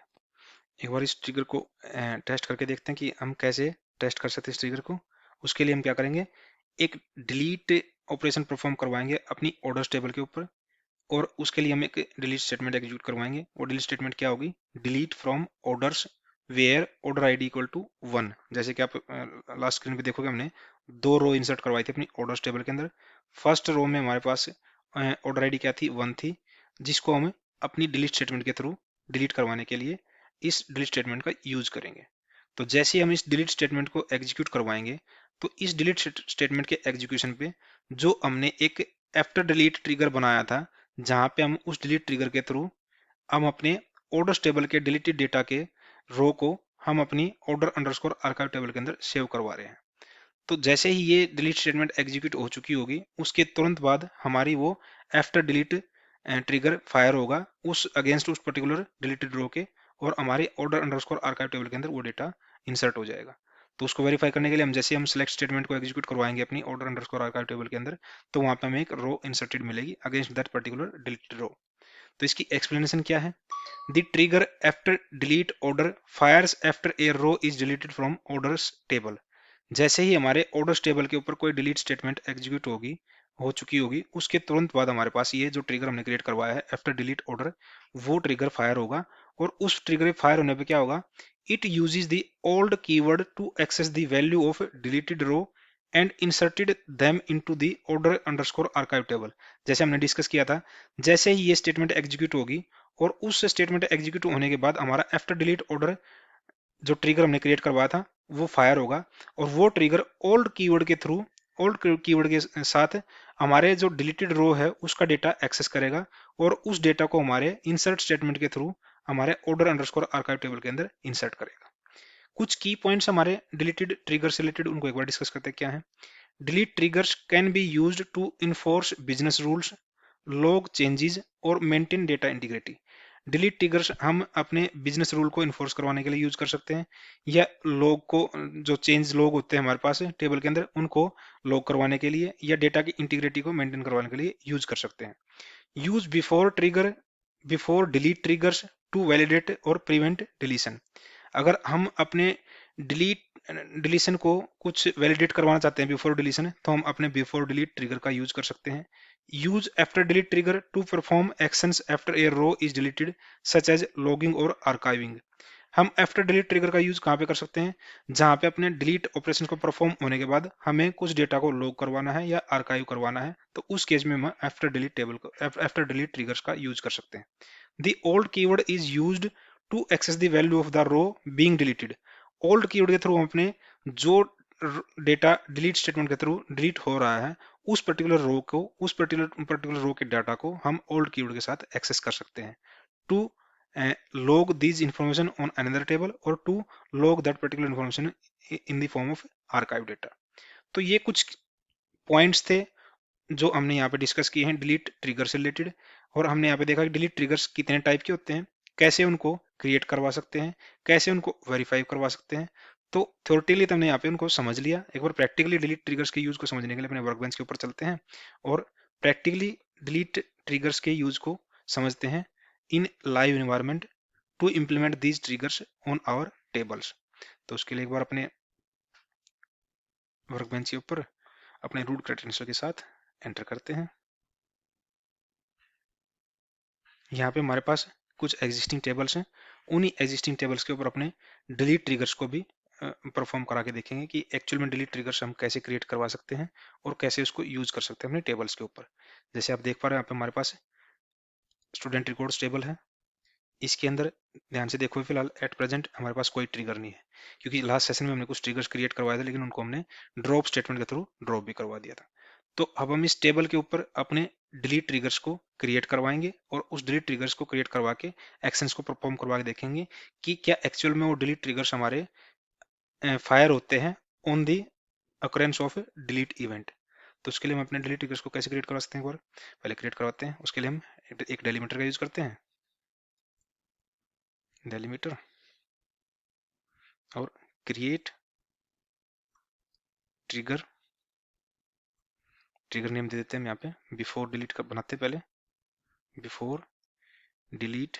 एक बार इस ट्रिगर को टेस्ट करके देखते हैं कि हम कैसे टेस्ट कर सकते हैं इस ट्रिगर को। उसके लिए हम क्या करेंगे, एक डिलीट ऑपरेशन परफॉर्म करवाएंगे अपनी ऑर्डर्स टेबल के ऊपर, और उसके लिए हम एक डिलीट स्टेटमेंट एग्जीक्यूट करवाएंगे। और डिलीट स्टेटमेंट क्या होगी, delete from orders where order ID equal to 1। जैसे कि आप लास्ट स्क्रीन पे देखोगे, हमने दो रो इंसर्ट करवाई थी अपनी ऑर्डर्स टेबल के अंदर। फर्स्ट रो में हमारे पास ऑर्डर आईडी क्या थी 1 थी, जिसको हम अपनी डिलीट स्टेटमेंट के थ्रू डिलीट करवाने के लिए इस डिलीट स्टेटमेंट का यूज करेंगे। तो जैसे ही हम इस डिलीट स्टेटमेंट को एग्जीक्यूट करवाएंगे, तो इस डिलीट स्टेटमेंट के एग्जीक्यूशन पे जो हमने एक आफ्टर डिलीट ट्रिगर बनाया था, जहां पे हम उस डिलीट ट्रिगर के थ्रू हम अपने ऑर्डर्स टेबल के डिलीटेड डेटा के रो को हम अपनी ऑर्डर अंडरस्कोर आर्काइव टेबल के अंदर सेव करवा रहे हैं। तो जैसे ही ये डिलीट स्टेटमेंट एग्जीक्यूट हो चुकी होगी, उसके तुरंत बाद हमारी वो आफ्टर डिलीट ट्रिगर फायर होगा उस अगेंस्ट उस पर्टिकुलर डिलीटेड रो के, और हमारे ऑर्डर अंडरस्कोर आर्काइव टेबल के अंदर वो डेटा इंसर्ट हो जाएगा। तो उसको वेरीफाई करने के लिए हम जैसे हम सिलेक्ट स्टेटमेंट को एग्जीक्यूट करवाएंगे अपनी ऑर्डर अंडरस्कोर आर्काइव टेबल के अंदर, तो वहां पे हमें एक रो इंसर्टेड मिलेगी against that particular deleted row. तो इसकी एक्सप्लेनेशन क्या है, the trigger after delete order fires after a row is deleted from orders table. जैसे ही हमारे ऑर्डर्स टेबल के ऊपर कोई डिलीट स्टेटमेंट एग्जीक्यूट हो चुकी होगी, उसके तुरंत बाद हमारे पास ये जो ट्रिगर हमने क्रिएट करवाया है आफ्टर डिलीट ऑर्डर, वो ट्रिगर फायर होगा। और उस ट्रिगर फायर होने पे क्या होगा, it uses the old keyword to access the value of deleted row and inserted them into the order underscore archive table. जैसे हमने डिस्कस किया था, जैसे ही ये स्टेटमेंट एग्जीक्यूट होगी और उस स्टेटमेंट एग्जीक्यूट होने के बाद हमारा आफ्टर डिलीट ऑर्डर जो ट्रिगर हमने क्रिएट करवाया था वो फायर होगा, और वो ट्रिगर ओल्ड कीवर्ड के थ्रू, ओल्ड कीवर्ड के साथ हमारे जो डिलीटेड रो है उसका डेटा एक्सेस करेगा, और उस डेटा को हमारे इंसर्ट स्टेटमेंट के थ्रू हमारे ऑर्डर अंडरस्कोर आर्काइव टेबल के अंदर इंसर्ट करेगा। कुछ की पॉइंट्स हमारे डिलीटेड ट्रिगर से रिलेटेड, उनको एक बार डिस्कस करते हैं क्या है। Delete triggers can be used to enforce business rules, log changes और maintain data integrity. Delete triggers हम अपने बिजनेस रूल को इन्फोर्स करवाने के लिए यूज कर सकते हैं, या लॉग को, जो चेंज लॉग होते हैं हमारे पास टेबल के अंदर, उनको लॉग करवाने के लिए, या डेटा की इंटीग्रिटी को मेंटेन करवाने के लिए यूज कर सकते हैं। Use before delete triggers to validate और प्रिवेंट डिलीशन। अगर हम अपने डिलीट डिलीशन को कुछ वैलिडेट करवाना चाहते हैं बिफोर डिलीशन, तो हम अपने बिफोर डिलीट ट्रिगर का यूज कर सकते हैं। Use after delete trigger to perform actions after a row is deleted, such as logging और आर्काइविंग। हम आफ्टर डिलीट ट्रिगर का यूज कहाँ पे कर सकते हैं? जहां पे अपने डिलीट ऑपरेशन को परफॉर्म होने के बाद हमें कुछ डेटा को लॉग करवाना है या आर्काइव करवाना है, तो उस केस में हम आफ्टर डिलीट ट्रिगर्स का यूज कर सकते हैं। The old keyword is used to access the value of the row being deleted. Old keyword के थ्रू हम अपने जो डेटा डिलीट स्टेटमेंट के थ्रू डिलीट हो रहा है, उस पर्टिकुलर रो को, उस पर्टिकुलर रो के डाटा को हम ओल्ड कीवर्ड के साथ एक्सेस कर सकते हैं, to log these information on another table or to log that particular information in the form of archive data। तो ये कुछ पॉइंट्स थे जो हमने यहाँ पे डिस्कस किए हैं डिलीट ट्रिगर से रिलेटेड। और हमने यहाँ पे देखा कि डिलीट ट्रिगर्स कितने टाइप के होते हैं, कैसे उनको क्रिएट करवा सकते हैं, कैसे उनको वेरीफाई करवा सकते हैं। तो थ्योरेटिकली तो हमने यहाँ पे उनको समझ लिया। एक बार प्रैक्टिकली डिलीट ट्रिगर्स के यूज को समझने के लिए अपने वर्कबेंच के ऊपर चलते हैं और प्रैक्टिकली डिलीट ट्रिगर्स के यूज को समझते हैं in live environment to implement these triggers on our tables. तो उसके लिए एक बार अपने वर्कबेंच के ऊपर अपने रूट क्रेडेंशियल के साथ एंटर करते हैं। यहाँ पे हमारे पास कुछ एग्जिस्टिंग टेबल्स हैं। उन्हीं एग्जिस्टिंग टेबल्स के ऊपर अपने डिलीट ट्रिगर्स को भी परफॉर्म करा के देखेंगे कि एक्चुअल में डिलीट ट्रिगर्स हम कैसे क्रिएट करवा सकते हैं और कैसे उसको यूज कर सकते हैं अपने टेबल्स के ऊपर। जैसे आप देख पा रहे हैं यहाँ पे हमारे पास स्टूडेंट रिकॉर्ड्स टेबल है। इसके अंदर ध्यान से देखो, फिलहाल एट प्रेजेंट हमारे पास कोई ट्रिगर नहीं है, क्योंकि लास्ट सेशन में हमने कुछ ट्रिगर्स क्रिएट करवाए थे, लेकिन उनको हमने ड्रॉप स्टेटमेंट के थ्रू ड्रॉप भी करवा दिया था। तो अब हम इस टेबल के ऊपर अपने डिलीट ट्रिगर्स को क्रिएट करवाएंगे और उस डिलीट ट्रिगर्स को क्रिएट करवा के एक्शंस को परफॉर्म करवा के देखेंगे कि क्या एक्चुअल में वो डिलीट ट्रिगर्स हमारे फायर होते हैं on the occurrence of delete event. तो उसके लिए हम अपने डिलीट ट्रिगर्स को कैसे क्रिएट करवा सकते हैं, एक बार पहले क्रिएट करवाते हैं। उसके लिए हम एक डेलीमीटर का यूज करते हैं, डेलीमीटर, और क्रिएट ट्रिगर। ट्रिगर नेम दे देते हैं हम यहाँ पे बिफोर डिलीट का बनाते हैं पहले, बिफोर डिलीट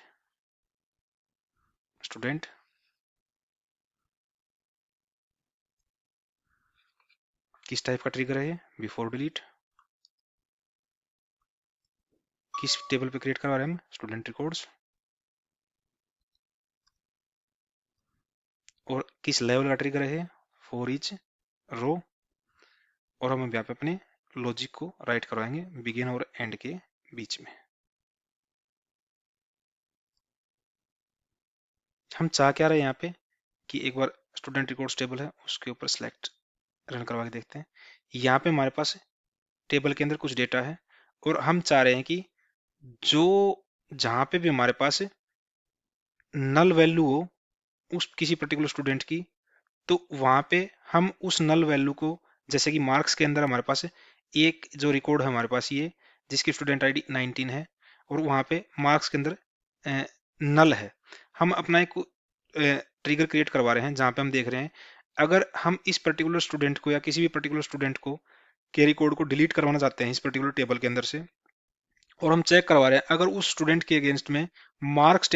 स्टूडेंट। किस टाइप का ट्रिगर है ये? Before delete. किस टेबल पे क्रिएट करवा रहे हैं हम? Student records. और किस लेवल का ट्रिगर है? For each row. और हम यहाँ पे अपने लॉजिक को राइट करवाएंगे बिगिन और एंड के बीच में। हम चाह क्या रहे हैं यहाँ पे कि एक बार स्टूडेंट रिकॉर्ड्स टेबल है उसके ऊपर सेलेक्ट रन करवा के देखते हैं। यहाँ पे हमारे पास टेबल के अंदर कुछ डेटा है और हम चाह रहे हैं कि जो जहां पे भी हमारे पास नल वैल्यू हो उस किसी पर्टिकुलर स्टूडेंट की, तो वहां पे हम उस नल वैल्यू को, जैसे कि मार्क्स के अंदर हमारे पास एक जो रिकॉर्ड है हमारे पास ये, जिसकी स्टूडेंट आईडी 19 है और वहां पे मार्क्स के अंदर नल है। हम अपना एक ट्रिगर क्रिएट करवा रहे हैं जहां पे हम देख रहे हैं अगर हम इस पर्टिकुलर स्टूडेंट को या किसी भी पर्टिकुलर स्टूडेंट को के रिकॉर्ड को डिलीट करवाना चाहते हैं इस पर्टिकुलर टेबल के अंदर से, और हम चेक करवा रहे हैं अगर उस स्टूडेंट के अगेंस्ट में मार्क्स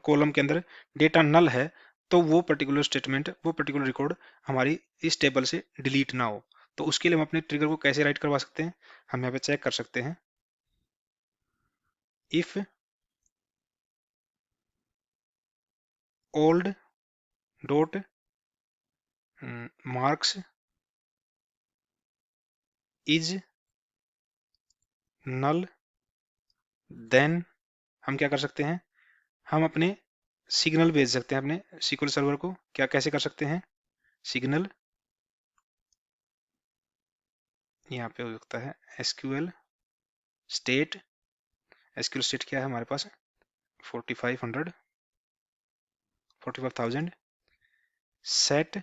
कॉलम के अंदर डेटा नल है, तो वो पर्टिकुलर स्टेटमेंट, वो पर्टिकुलर रिकॉर्ड हमारी इस टेबल से डिलीट ना हो। तो उसके लिए हम अपने ट्रिगर को कैसे राइट करवा सकते हैं? हम यहाँ पे चेक कर सकते हैं, if old dot marks is null, then हम क्या कर सकते हैं, हम अपने सिग्नल भेज सकते हैं अपने SQL सर्वर को। क्या कैसे कर सकते हैं? सिग्नल, यहाँ पे हो सकता है SQL स्टेट। SQL स्टेट क्या है हमारे पास? 4500 45,000 सेट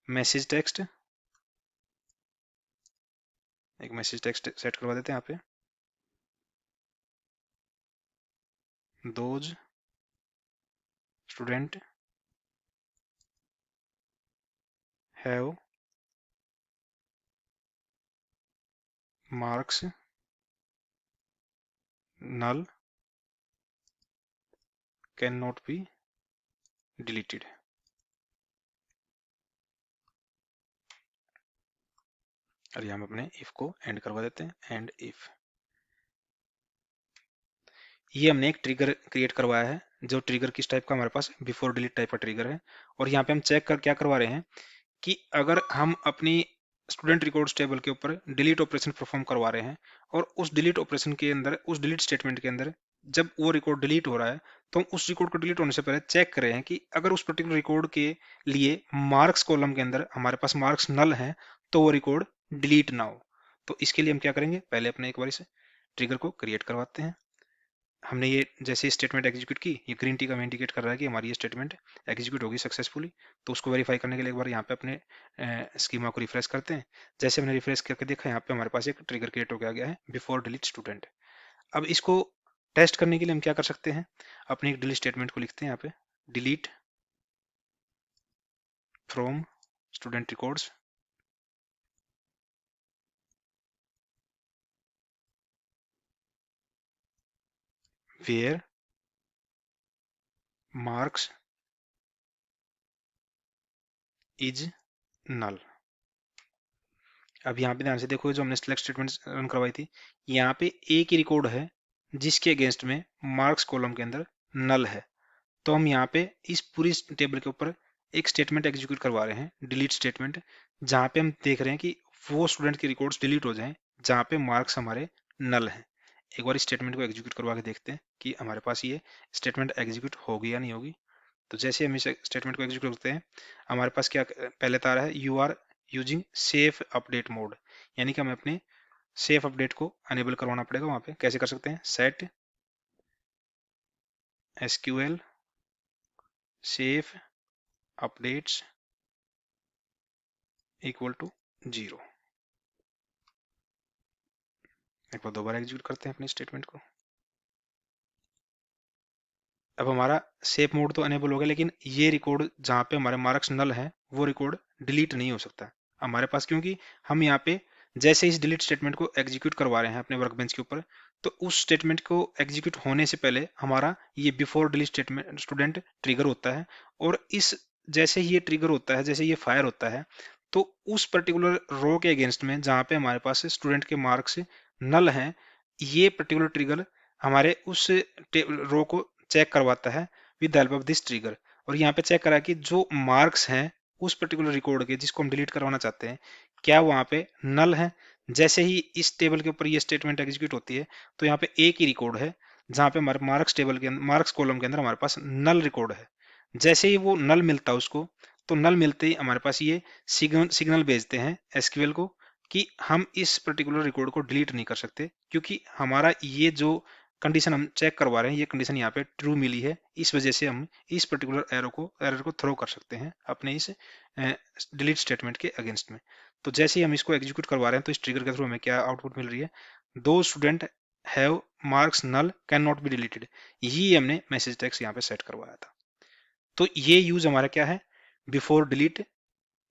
मैसेज टेक्स्ट। एक मैसेज टेक्स्ट सेट करवा देते हैं यहाँ पे, those student have marks null cannot be deleted। और यहाँ हम अपने if को एंड करवा देते हैं, एंड if। ये हमने एक ट्रिगर क्रिएट करवाया है, जो ट्रिगर किस टाइप का हमारे पास बिफोर डिलीट टाइप का ट्रिगर है। और यहाँ पे हम चेक कर क्या करवा रहे हैं कि अगर हम अपनी स्टूडेंट रिकॉर्ड्स टेबल के ऊपर डिलीट ऑपरेशन परफॉर्म करवा रहे हैं और उस डिलीट ऑपरेशन के अंदर, उस डिलीट स्टेटमेंट के अंदर जब वो रिकॉर्ड डिलीट हो रहा है तो हम उस रिकॉर्ड को डिलीट होने से पहले चेक कर रहे हैं कि अगर उस पर्टिकुलर रिकॉर्ड के लिए मार्क्स कॉलम के अंदर हमारे पास मार्क्स नल हैं तो वो रिकॉर्ड डिलीट ना हो। तो इसके लिए हम क्या करेंगे, पहले अपने एक बार इस ट्रिगर को क्रिएट करवाते हैं। हमने ये जैसे स्टेटमेंट एग्जीक्यूट की, ये ग्रीन टी का हमें इंडिकेट कर रहा है कि हमारी ये स्टेटमेंट एग्जीक्यूट होगी सक्सेसफुली। तो उसको वेरीफाई करने के लिए एक बार यहाँ पे अपने स्कीमा को रिफ्रेश करते हैं। जैसे हमने रिफ्रेश करके देखा, यहाँ पे हमारे पास एक ट्रिगर क्रिएट होकर आ गया है बिफोर डिलीट स्टूडेंट। अब इसको टेस्ट करने के लिए हम क्या कर सकते हैं, अपने एक डिलीट स्टेटमेंट को लिखते हैं यहाँ पे, delete from student records where marks is null. अब यहाँ पे ध्यान से देखो, जो हमने सिलेक्ट स्टेटमेंट रन करवाई थी, यहाँ पे एक ही रिकॉर्ड है जिसके अगेंस्ट में मार्क्स कॉलम के अंदर नल है। तो हम यहाँ पे इस पूरी टेबल के ऊपर एक स्टेटमेंट एग्जीक्यूट करवा रहे हैं, डिलीट स्टेटमेंट, जहाँ पे हम देख रहे हैं कि वो स्टूडेंट के रिकॉर्ड्स डिलीट हो जाएं जहाँ पे मार्क्स हमारे नल हैं। एक बार इस स्टेटमेंट को एग्जीक्यूट करवा के देखते हैं कि हमारे पास ये स्टेटमेंट एग्जीक्यूट होगी या नहीं होगी। तो जैसे हम इस स्टेटमेंट को एग्जीक्यूट करते हैं, हमारे पास क्या पहले तो आ रहा है, you are using safe update mode, यानी कि हमें अपने सेफ अपडेट को अनेबल करवाना पड़ेगा। वहां पे कैसे कर सकते हैं, set SQL safe updates equal to 0। एक बार दोबारा एग्जीक्यूट करते हैं अपने स्टेटमेंट को। अब हमारा सेफ मोड तो अनेबल हो गया, लेकिन ये रिकॉर्ड जहाँ पे हमारे मार्क्स नल है वो रिकॉर्ड डिलीट नहीं हो सकता हमारे पास, क्योंकि हम यहाँ पे जैसे इस डिलीट स्टेटमेंट को एग्जीक्यूट करवा रहे हैं अपने वर्कबेंच के ऊपर, तो उस स्टेटमेंट को एग्जीक्यूट होने से पहले हमारा ये before delete statement student trigger होता है। और इस जैसे ही ये ट्रिगर होता है, जैसे ये फायर होता है, तो उस पर्टिकुलर रो के अगेंस्ट में जहाँ पे हमारे पास स्टूडेंट के मार्क्स नल हैं, ये पर्टिकुलर ट्रिगर हमारे उस रो को चेक करवाता है with the help of this trigger. और यहाँ पे चेक करा कि जो मार्क्स हैं उस पर्टिकुलर रिकॉर्ड के जिसको हम डिलीट करवाना चाहते हैं, क्या वहाँ पे नल है। जैसे ही इस टेबल के ऊपर ये स्टेटमेंट एग्जीक्यूट होती है, तो यहाँ पे एक ही रिकॉर्ड है जहाँ पे हमारे मार्क्स टेबल के अंदर, मार्क्स कॉलम के अंदर हमारे पास नल रिकॉर्ड है। जैसे ही वो नल मिलता है उसको, तो नल मिलते ही हमारे पास ये सिग्नल भेजते हैं एसक्यूएल को कि हम इस पर्टिकुलर रिकॉर्ड को डिलीट नहीं कर सकते, क्योंकि हमारा ये जो कंडीशन हम चेक करवा रहे हैं, ये कंडीशन यहाँ पे ट्रू मिली है। इस वजह से हम इस पर्टिकुलर एरर को थ्रो कर सकते हैं अपने इस डिलीट स्टेटमेंट के अगेंस्ट में। तो जैसे ही हम इसको एग्जीक्यूट करवा रहे हैं, तो इस ट्रिगर के थ्रू हमें क्या आउटपुट मिल रही है, दो student have marks null can not be deleted. यही हमने मैसेज टेक्स्ट यहाँ पे सेट करवाया था। तो ये यूज हमारा क्या है, बिफोर डिलीट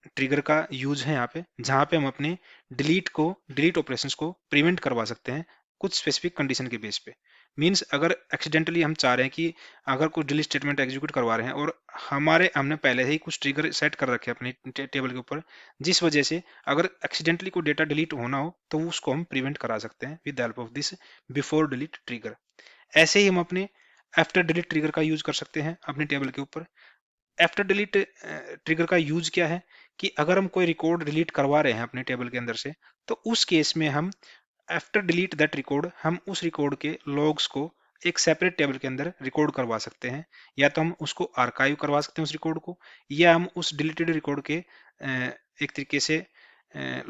ट्रिगर का यूज है यहाँ पे, जहाँ पे हम अपने डिलीट ऑपरेशंस को प्रिवेंट करवा सकते हैं कुछ स्पेसिफिक कंडीशन के बेस पे। मींस अगर एक्सीडेंटली हम चाह रहे हैं कि अगर कुछ डिलीट स्टेटमेंट एग्जीक्यूट करवा रहे हैं और हमने पहले से ही कुछ ट्रिगर सेट कर रखे हैं अपने टेबल के ऊपर, जिस वजह से अगर एक्सीडेंटली कोई डेटा डिलीट होना हो तो उसको हम प्रिवेंट करा सकते हैं with the help of this before delete trigger. ऐसे ही हम अपने आफ्टर डिलीट ट्रिगर का यूज कर सकते हैं अपने टेबल के ऊपर। आफ्टर डिलीट ट्रिगर का यूज क्या है कि अगर हम कोई रिकॉर्ड डिलीट करवा रहे हैं अपने टेबल के अंदर से, तो उस केस में हम आफ्टर डिलीट दैट रिकॉर्ड, हम उस रिकॉर्ड के लॉग्स को एक सेपरेट टेबल के अंदर रिकॉर्ड करवा सकते हैं। या तो हम उसको आर्काइव करवा सकते हैं उस रिकॉर्ड को, या हम उस डिलीटेड रिकॉर्ड के एक तरीके से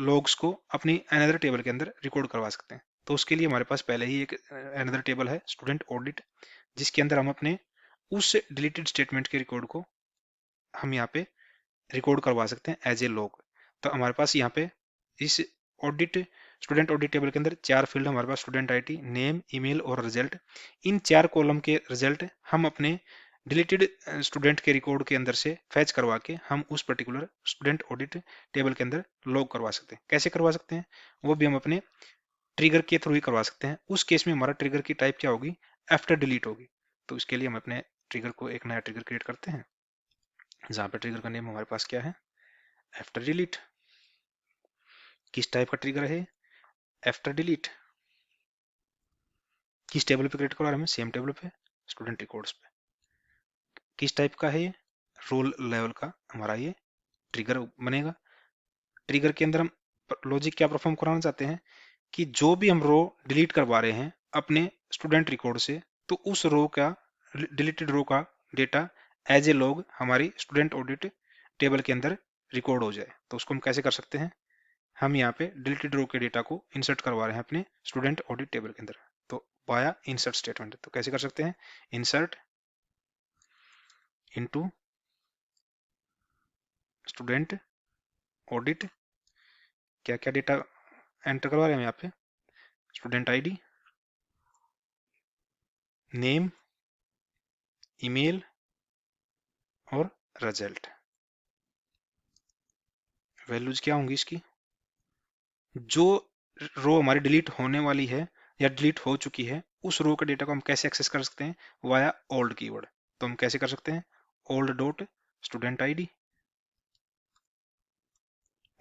लॉग्स को अपनी अनदर टेबल के अंदर रिकॉर्ड करवा सकते हैं। तो उसके लिए हमारे पास पहले ही एक अनदर टेबल है स्टूडेंट ऑडिट, जिसके अंदर हम अपने उस डिलीटेड स्टेटमेंट के रिकॉर्ड को हम यहाँ पे रिकॉर्ड करवा सकते हैं एज ए लॉग। तो हमारे पास यहाँ पे इस ऑडिट स्टूडेंट ऑडिट टेबल के अंदर 4 फील्ड हमारे पास, स्टूडेंट आईडी, नेम, ईमेल और रिजल्ट। इन 4 कॉलम के रिजल्ट हम अपने डिलीटेड स्टूडेंट के रिकॉर्ड के अंदर से फैच करवा के हम उस पर्टिकुलर स्टूडेंट ऑडिट टेबल के अंदर लॉग करवा सकते हैं। कैसे करवा सकते हैं, वो भी हम अपने ट्रिगर के थ्रू ही करवा सकते हैं। उस केस में हमारा ट्रिगर की टाइप क्या होगी, आफ्टर डिलीट होगी। तो इसके लिए हम अपने ट्रिगर को एक नया ट्रिगर क्रिएट करते हैं, जहां पर ट्रिगर का नेम हमारे पास क्या है, आफ्टर डिलीट। किस टाइप का ट्रिगर है, आफ्टर डिलीट। किस टेबल पे क्रिएट करवा रहे हैं, सेम टेबल पे, स्टूडेंट रिकॉर्ड्स पे। किस टाइप का है ये, रोल लेवल का हमारा ये ट्रिगर बनेगा। ट्रिगर के अंदर हम लॉजिक क्या परफॉर्म कराना चाहते हैं कि जो भी हम रो डिलीट करवा रहे हैं अपने स्टूडेंट रिकॉर्ड से, तो उस रो का, डिलीटेड रो का डेटा एज ए लॉग हमारी स्टूडेंट ऑडिट टेबल के अंदर रिकॉर्ड हो जाए। तो उसको हम कैसे कर सकते हैं, हम यहाँ पे डिलीटेड रो के डेटा को इंसर्ट करवा रहे हैं अपने स्टूडेंट ऑडिट टेबल के अंदर, तो वाया इंसर्ट स्टेटमेंट। तो कैसे कर सकते हैं, इंसर्ट इनटू स्टूडेंट ऑडिट, क्या क्या डेटा एंटर करवा रहे हैं हम यहाँ पे, स्टूडेंट आईडी, नेम, ईमेल और रिजल्ट। वैल्यूज क्या होंगी इसकी, जो रो हमारी डिलीट होने वाली है या डिलीट हो चुकी है, उस रो के डेटा को हम कैसे एक्सेस कर सकते हैं, वाया ओल्ड कीवर्ड। तो हम कैसे कर सकते हैं, old dot student ID,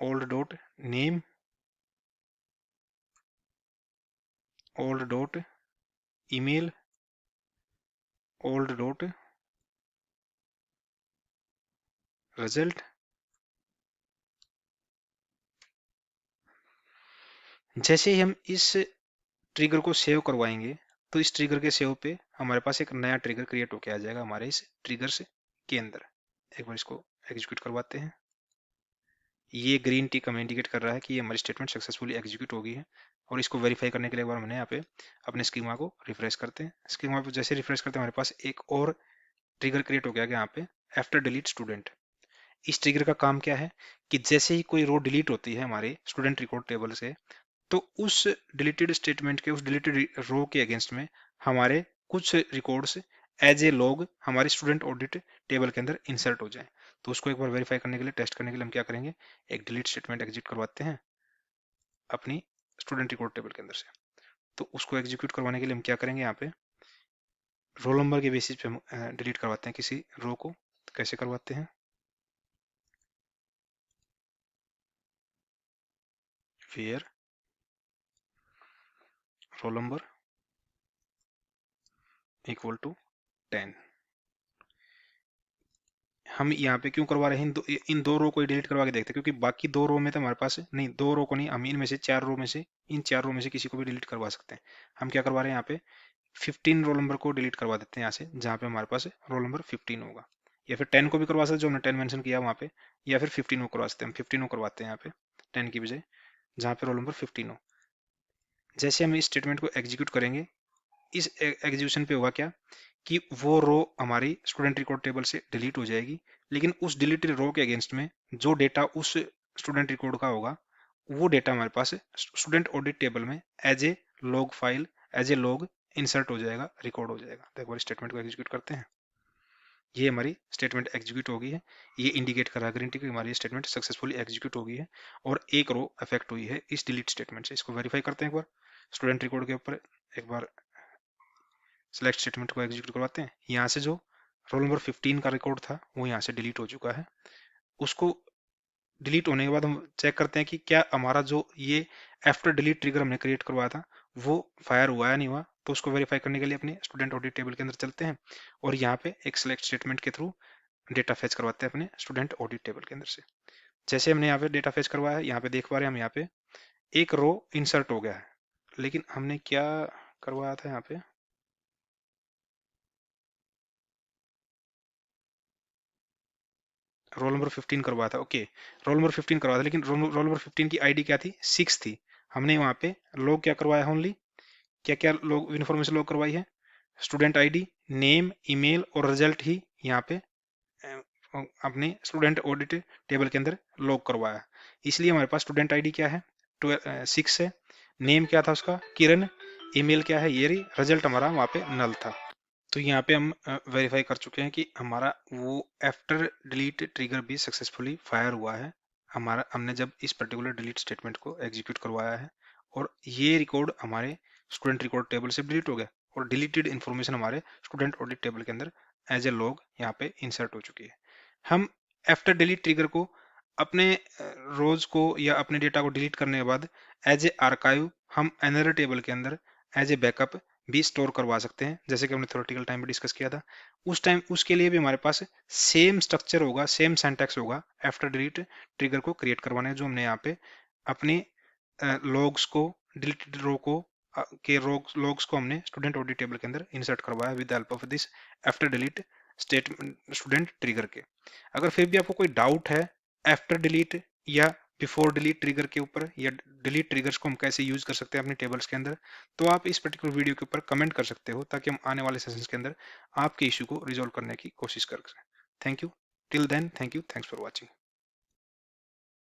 old dot name, old dot email, old dot result. जैसे ही हम इस ट्रिगर को सेव करवाएंगे, तो इस ट्रिगर के सेव पे हमारे पास एक नया ट्रिगर क्रिएट होके आ जाएगा हमारे इस ट्रिगर्स के अंदर। एक बार इसको एग्जीक्यूट करवाते हैं। ये ग्रीन टिक हमें इंडिकेट कर रहा है कि ये हमारी स्टेटमेंट सक्सेसफुली एग्जीक्यूट हो गई है। और इसको वेरीफाई करने के लिए एक बार हमने यहाँ पे अपने स्कीमा को रिफ्रेश करते हैं। स्कीमा को जैसे रिफ्रेश करते हैं, हमारे पास एक और ट्रिगर क्रिएट हो गया यहाँ पे, आफ्टर डिलीट स्टूडेंट। इस ट्रिगर का काम क्या है कि जैसे ही कोई रो डिलीट होती है हमारे स्टूडेंट रिकॉर्ड टेबल से, तो उस डिलीटेड स्टेटमेंट के, उस डिलीटेड रो के अगेंस्ट में हमारे कुछ रिकॉर्ड्स एज ए लॉग हमारे स्टूडेंट ऑडिट टेबल के अंदर इंसर्ट हो जाए। तो उसको एक बार वेरीफाई करने के लिए, टेस्ट करने के लिए हम क्या करेंगे, एक डिलीट स्टेटमेंट एग्जीक्यूट करवाते हैं अपनी स्टूडेंट रिकॉर्ड टेबल के अंदर से। तो उसको एग्जीक्यूट करवाने के लिए हम क्या करेंगे, यहाँ पे रोल नंबर के बेसिस पे हम डिलीट करवाते हैं किसी रो को। तो कैसे करवाते हैं, where roll number equal to 10। हम यहाँ पे क्यों करवा रहे हैं, इन दो रो को डिलीट करवा के देखते हैं, क्योंकि बाकी दो रो में तो हमारे पास नहीं, दो रो को नहीं, हम इनमें से 4 रो में से, इन 4 रो में से किसी को भी डिलीट करवा सकते हैं। हम क्या करवा रहे हैं, यहाँ पे 15 रोल नंबर को डिलीट करवा देते हैं यहाँ से, जहाँ पे हमारे पास रोल नंबर 15 होगा। या फिर 10 को भी करवा सकते हैं, जो हमने 10 मेंशन किया वहाँ पे, या फिर 15 को करवा सकते हैं। हम 15 को करवाते हैं यहाँ पे 10 की बजाय, जहाँ पे रोल नंबर 15 हो। जैसे हम इस स्टेटमेंट को एग्जीक्यूट करेंगे, इस एग्जीक्यूशन पे होगा क्या कि वो रो हमारी स्टूडेंट रिकॉर्ड टेबल से डिलीट हो जाएगी, लेकिन उस डिलीटेड रो के अगेंस्ट में जो डेटा उस स्टूडेंट रिकॉर्ड का होगा, वो डेटा हमारे पास स्टूडेंट ऑडिट टेबल में as a log file, as a log insert हो जाएगा, रिकॉर्ड हो जाएगा। तो एक बार स्टेटमेंट को एग्जीक्यूट करते हैं। ये हमारी स्टेटमेंट एग्जीक्यूट हो गई है। ये इंडिकेट कर रहा है ग्रीन टिक, हमारी स्टेटमेंट सक्सेसफुली एग्जीक्यूट हो गई है और एक रो अफेक्ट हुई है इस डिलीट स्टेटमेंट से। इसको वेरीफाई करते हैं एक बार, स्टूडेंट रिकॉर्ड के ऊपर एक बार सेलेक्ट स्टेटमेंट को एग्जीक्यूट करवाते हैं। यहाँ से जो रोल नंबर 15 का रिकॉर्ड था वो यहाँ से डिलीट हो चुका है। उसको डिलीट होने के बाद हम चेक करते हैं कि क्या हमारा जो ये आफ्टर डिलीट ट्रिगर हमने क्रिएट करवाया था वो फायर हुआ या नहीं हुआ। तो उसको वेरीफाई करने के लिए अपने स्टूडेंट ऑडिट टेबल के अंदर चलते हैं और यहाँ पे एक सेलेक्ट स्टेटमेंट के थ्रू डेटा फेच करवाते हैं अपने स्टूडेंट ऑडिट टेबल के अंदर से। जैसे हमने यहाँ पे डेटा फेच करवाया है, यहाँ पे देख पा रहे हैं हम, यहाँ पे एक रो इंसर्ट हो गया है, लेकिन हमने क्या करवाया था, यहाँ पे रोल नंबर 15 करवाया था। ओके, रोल नंबर 15 करवाया था, लेकिन रोल नंबर 15 की आईडी क्या थी, 6 थी। हमने वहां पे लॉग क्या करवाया है, ओनली क्या क्या लॉग इन्फॉर्मेशन लॉग करवाई है, स्टूडेंट आईडी, नेम, ईमेल और रिजल्ट ही यहाँ पे अपने स्टूडेंट ऑडिट टेबल के अंदर लॉग करवाया। इसलिए हमारे पास स्टूडेंट आईडी क्या है, 6 है, नेम क्या था उसका, किरण, ईमेल क्या है, ये रही, रिजल्ट हमारा वहाँ पे नल था। तो यहाँ पे हम वेरीफाई कर चुके हैं कि हमारा वो आफ्टर डिलीट ट्रिगर भी सक्सेसफुली फायर हुआ है। हमारा हमने जब इस पर्टिकुलर डिलीट स्टेटमेंट को एग्जीक्यूट करवाया है और ये रिकॉर्ड हमारे स्टूडेंट रिकॉर्ड टेबल से डिलीट हो गया और डिलीटेड इन्फॉर्मेशन हमारे स्टूडेंट ऑडिट टेबल के अंदर एज ए लॉग यहाँ पे इंसर्ट हो चुकी है। हम आफ्टर डिलीट ट्रिगर को अपने रोज को या अपने डेटा को डिलीट करने के बाद एज ए आर्काइव हम एनर टेबल के अंदर एज ए बैकअप भी स्टोर करवा सकते हैं, जैसे कि हमने थ्योरेटिकल टाइम में डिस्कस किया था। उस टाइम उसके लिए भी हमारे पास सेम स्ट्रक्चर होगा, सेम सिंटैक्स होगा आफ्टर डिलीट ट्रिगर को क्रिएट करवाने, जो हमने यहाँ पे अपने लॉग्स को, डिलीटेड रो को के लॉग्स को हमने स्टूडेंट ऑडिट टेबल के अंदर इंसर्ट करवाया with help of this after delete statement student trigger के। अगर फिर भी आपको कोई डाउट है आफ्टर डिलीट या बिफोर डिलीट ट्रिगर के ऊपर, या डिलीट ट्रिगर्स को हम कैसे यूज कर सकते हैं अपने टेबल्स के अंदर, तो आप इस पर्टिकुलर वीडियो के ऊपर कमेंट कर सकते हो, ताकि हम आने वाले सेशंस के अंदर आपके इशू को रिजॉल्व करने की कोशिश कर सकें। Thank you. Till then, thank you, thanks for watching.